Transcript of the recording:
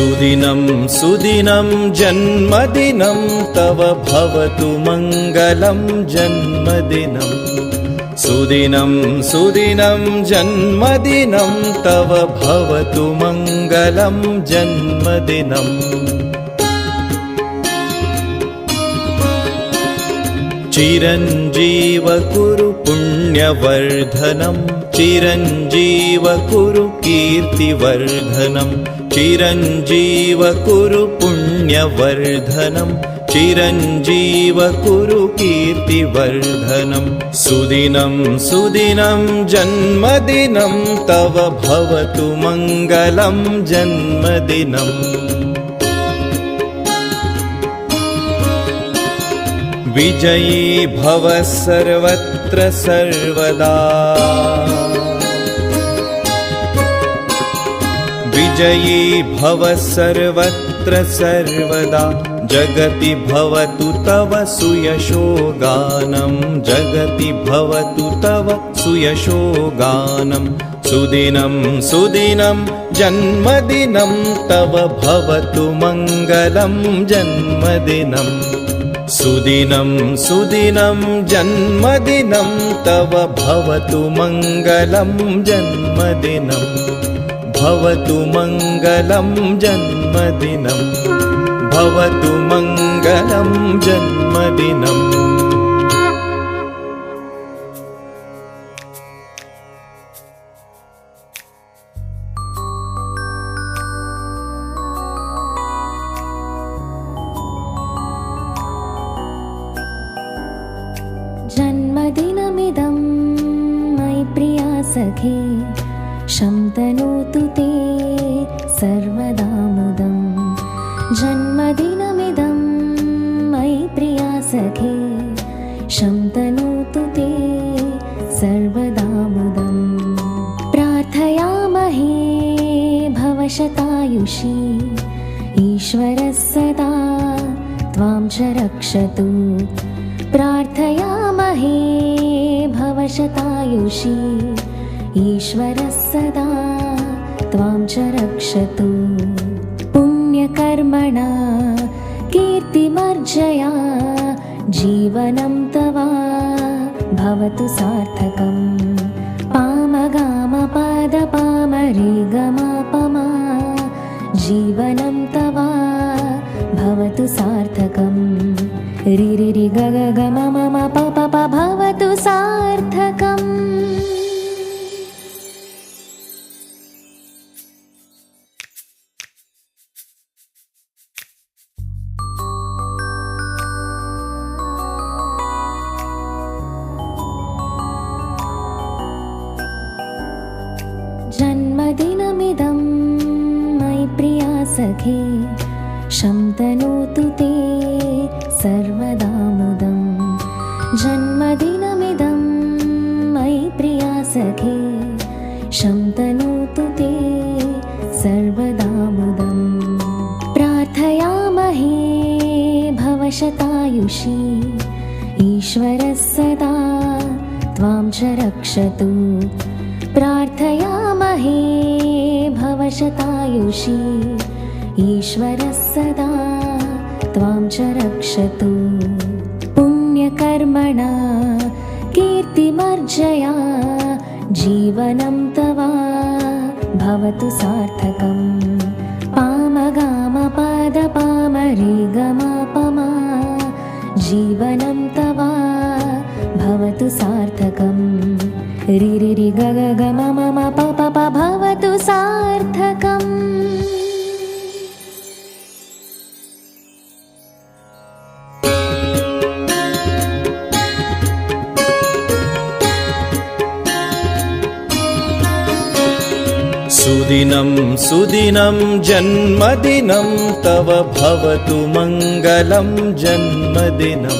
सुदिनं सुदिनं जन्मदिनं तव भवतु मङ्गलं जन्मदिनं सुदिनं सुदिनं जन्मदिनं तव भवतु मङ्गलं जन्मदिनम् चिरञ्जीव कुरु पुण्यवर्धनं चिरञ्जीव कुरु कीर्तिवर्धनं चिरञ्जीव कुरु पुण्यवर्धनं चिरञ्जीव कुरु कीर्तिवर्धनं सुदिनं सुदिनं जन्मदिनं तव भवतु मङ्गलं जन्मदिनम् विजयी भव सर्वत्र सर्वदा विजयी भव सर्वत्र सर्वदा जगति भवतु तव सुयशो गानं जगति भवतु तव सुयशो गानं सुदिनं सुदिनं जन्मदिनं तव भवतु मङ्गलं जन्मदिनम् सुदिनं सुदिनं जन्मदिनं तव भवतु मङ्गलं जन्मदिनं भवतु मङ्गलं जन्मदिनं भवतु मङ्गलं जन्मदिनम् जन्मदिनमिदं मयि प्रिया सखे शन्तनोतु ते सर्वदा मुदं जन्मदिनमिदं मयि प्रिया सखे शन्तनोतु ते सर्वदा मुदं प्रार्थयामहे भवशतायुषी ईश्वरः सदा त्वां च रक्षतु प्रार्थयामहे भवशतायुषी ईश्वरः सदा त्वां च रक्षतु पुण्यकर्मणा कीर्तिमर्जया जीवनं तव भवतु सार्थकम् पामगामपदपामरेगमापमा जीवनं तव भवतु सार्थकम् रिरिरि गग गम मम पप भवतु सार्थकम् जन्मदिनमिदं मयि प्रिया सखे शन्तनोतु ते सर्वदा मुदं जन्मदिनमिदं मयि प्रिया सखे शन्तनोतु ते सर्वदा मुदं प्रार्थयामहे भवशतायुषी ईश्वरः सदा त्वां च रक्षतु प्रार्थयामहे भवशतायुषी ईश्वरः सदा त्वां च रक्षतु पुण्यकर्मणा कीर्तिमर्जया जीवनं तव भवतु सार्थकम् पामगामपदपामरेगमापमा जीवनं तव भवतु सार्थकम् रिरिरि गग गम मम पप भवतु सार्थकम् सुदिनं सुदिनं जन्मदिनं तव भवतु मङ्गलं जन्मदिनम्